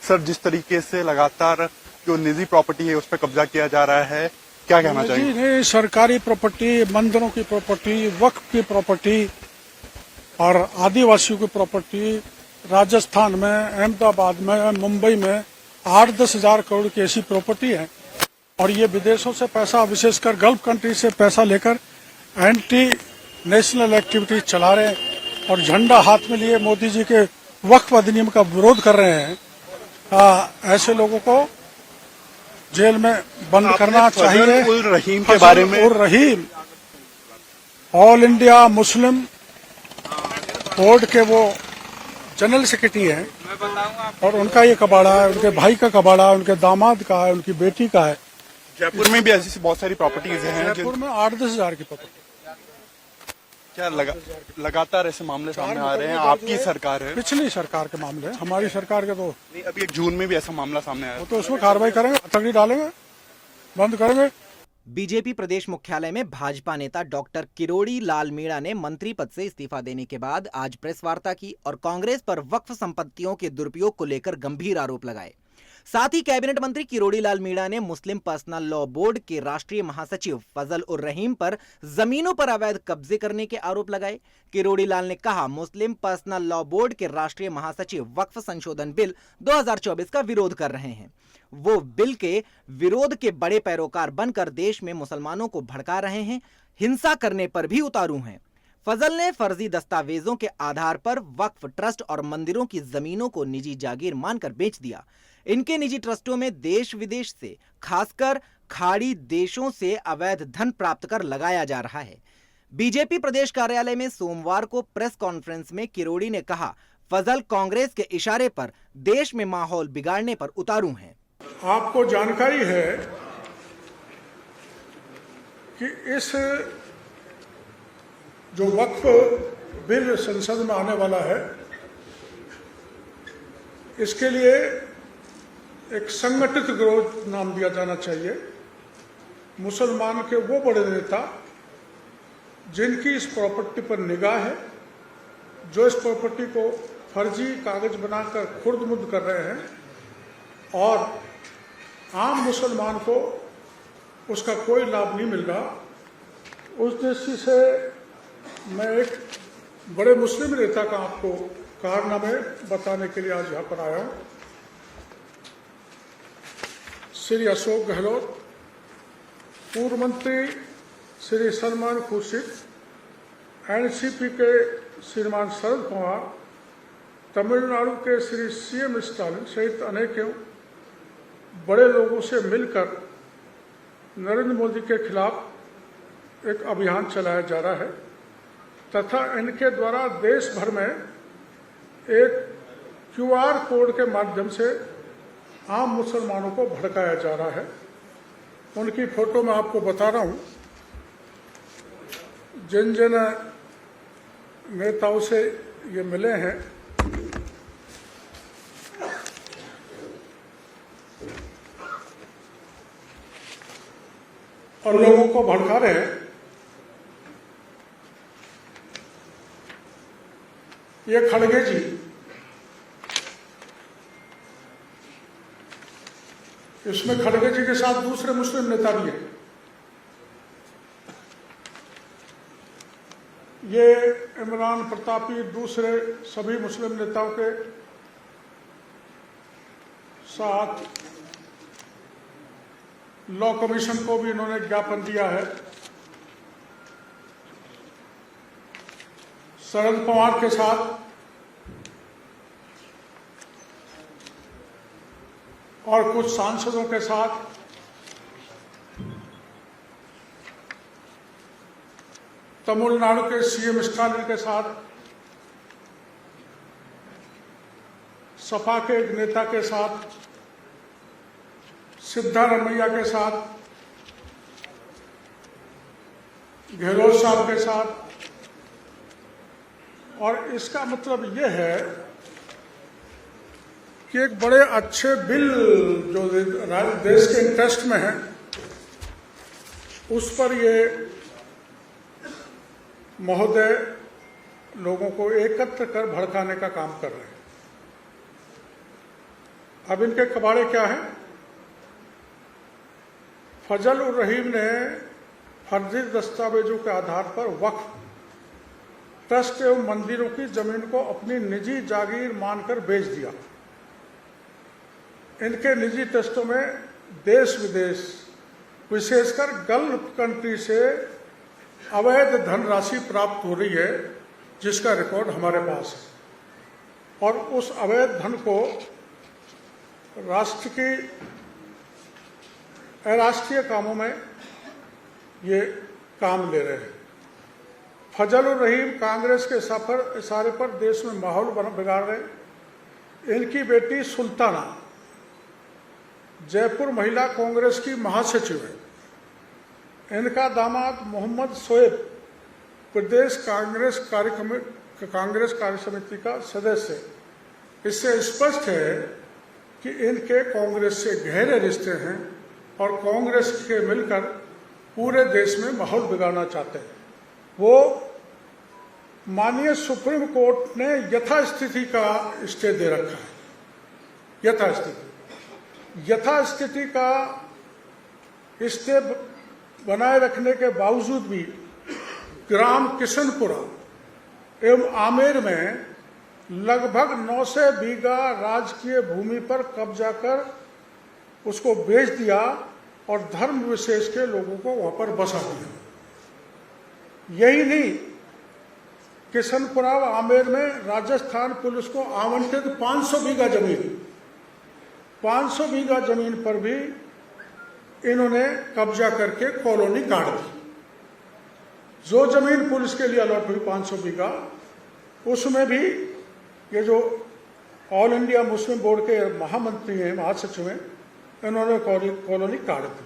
Sir, जिस तरीके से लगातार जो निजी प्रॉपर्टी है उस पर कब्जा किया जा रहा है, क्या कहना चाहिए? नहीं, सरकारी प्रॉपर्टी, मंदिरों की प्रॉपर्टी, वक्फ की प्रॉपर्टी और आदिवासियों की प्रॉपर्टी राजस्थान में, अहमदाबाद में, मुंबई में 8-10 हजार करोड़ की ऐसी प्रॉपर्टी है। और ये विदेशों से पैसा, विशेषकर गल्फ कंट्री से पैसा लेकर एंटी नेशनल एक्टिविटीज चला रहे हैं और झंडा हाथ में लिए मोदी जी के वक्फ अधिनियम का विरोध कर रहे हैं। ऐसे लोगों को जेल में बंद करना चाहिए। उल रहीम के बारे में, उल रहीम ऑल इंडिया मुस्लिम बोर्ड के वो जनरल सेक्रेटरी हैं और उनका ये कबाड़ा है, उनके भाई का कबाड़ा है, उनके दामाद का है, उनकी बेटी का है। जयपुर में भी ऐसी बहुत सारी प्रॉपर्टीज हैं। जयपुर में 8-10 हजार की प्रॉपर्टी। क्या लगातार ऐसे मामले सामने आ रहे हैं? आपकी सरकार है, पिछली सरकार के मामले, हमारी सरकार के तो नहीं, अभी एक जून में भी ऐसा मामला सामने आया। वो तो उसमें कार्रवाई करेंगे, तगड़ी डालेंगे, बंद करेंगे। बीजेपी प्रदेश मुख्यालय में भाजपा नेता डॉक्टर किरोड़ी लाल मीणा ने मंत्री पद से इस्तीफा देने के बाद आज प्रेस वार्ता की और कांग्रेस पर वक्फ संपत्तियों के दुरुपयोग को लेकर गंभीर आरोप लगाए। साथ ही कैबिनेट मंत्री किरोड़ी लाल मीणा ने मुस्लिम पर्सनल लॉ बोर्ड के राष्ट्रीय महासचिव फजल उर रहीम पर जमीनों पर अवैध कब्जे करने के आरोप लगाए। किरोड़ी लाल ने कहा, मुस्लिम पर्सनल लॉ बोर्ड के राष्ट्रीय महासचिव वक्फ संशोधन बिल 2024 का विरोध कर रहे हैं। वो बिल के विरोध के बड़े पैरोकार बनकर देश में मुसलमानों को भड़का रहे हैं, हिंसा करने पर भी उतारू हैं। फजल ने फर्जी दस्तावेजों के आधार पर वक्फ ट्रस्ट और मंदिरों की जमीनों को निजी जागीर मानकर बेच दिया। इनके निजी ट्रस्टों में देश विदेश से, खासकर खाड़ी देशों से अवैध धन प्राप्त कर लगाया जा रहा है। बीजेपी प्रदेश कार्यालय में सोमवार को प्रेस कॉन्फ्रेंस में किरोड़ी ने कहा, फजल कांग्रेस के इशारे पर देश में माहौल बिगाड़ने पर उतारू हैं। आपको जानकारी है कि इस जो वक्फ बिल संसद में आने वाला है, इसके लिए एक संगठित गिरोह नाम दिया जाना चाहिए। मुसलमान के वो बड़े नेता जिनकी इस प्रॉपर्टी पर निगाह है, जो इस प्रॉपर्टी को फर्जी कागज बनाकर खुर्द-मुर्द कर रहे हैं और आम मुसलमान को उसका कोई लाभ नहीं मिल रहा। उस दृष्टि से मैं एक बड़े मुस्लिम नेता का आपको कारनामे बताने के लिए आज यहाँ पर आया हूँ। श्री अशोक गहलोत, पूर्व मंत्री श्री सलमान खुर्शीद, एनसीपी के श्रीमान शरद पवार, तमिलनाडु के श्री सीएम स्टालिन सहित अनेकों बड़े लोगों से मिलकर नरेंद्र मोदी के खिलाफ एक अभियान चलाया जा रहा है तथा इनके द्वारा देश भर में एक क्यूआर कोड के माध्यम से आम मुसलमानों को भड़काया जा रहा है। उनकी फोटो मैं आपको बता रहा हूं। जिन जिन नेताओं से ये मिले हैं, और लोगों को भड़का रहे हैं, ये खड़गे जी, इसमें खड़गे जी के साथ दूसरे मुस्लिम नेता भी हैं। ये इमरान प्रतापी, दूसरे सभी मुस्लिम नेताओं के साथ लॉ कमीशन को भी इन्होंने ज्ञापन दिया है। शरद पवार के साथ और कुछ सांसदों के साथ तमिलनाडु के सीएम स्टालिन के साथ, सपा के एक नेता के साथ, सिद्धारमैया के साथ, गहलोत साहब के साथ। और इसका मतलब यह है कि एक बड़े अच्छे बिल जो देश के इंटरेस्ट में है, उस पर ये महोदय लोगों को एकत्र कर भड़काने का काम कर रहे हैं। अब इनके कबाड़े क्या हैं? फजल उर रहीम ने फर्जी दस्तावेजों के आधार पर वक्फ ट्रस्ट एवं मंदिरों की जमीन को अपनी निजी जागीर मानकर बेच दिया। इनके निजी ट्रस्टों में देश विदेश विशेषकर गल्फ कंट्री से अवैध धनराशि प्राप्त हो रही है, जिसका रिकॉर्ड हमारे पास है। और उस अवैध धन को राष्ट्र की अराष्ट्रीय कामों में ये काम ले रहे हैं। फजल उर रहीम कांग्रेस के इशारे पर देश में माहौल बिगाड़ रहे। इनकी बेटी सुल्ताना जयपुर महिला कांग्रेस की महासचिव है। इनका दामाद मोहम्मद शोएब प्रदेश कांग्रेस कार्य समिति का सदस्य है। इससे स्पष्ट है कि इनके कांग्रेस से गहरे रिश्ते हैं और कांग्रेस के मिलकर पूरे देश में माहौल बिगाड़ना चाहते हैं। वो माननीय सुप्रीम कोर्ट ने यथास्थिति का स्टे दे रखा है। यथास्थिति का स्टे बनाए रखने के बावजूद भी ग्राम किशनपुरा एवं आमेर में लगभग 900 बीघा राजकीय भूमि पर कब्जा कर उसको बेच दिया और धर्म विशेष के लोगों को वहां पर बसा दिया। यही नहीं, किशनपुरा व आमेर में राजस्थान पुलिस को आवंटित 500 बीघा जमीन पर भी इन्होंने कब्जा करके कॉलोनी काट दी। जो जमीन पुलिस के लिए अलॉट हुई 500 बीघा, उसमें भी ये जो ऑल इंडिया मुस्लिम बोर्ड के महामंत्री हैं, महासचिव हैं, इन्होंने कॉलोनी काट दी।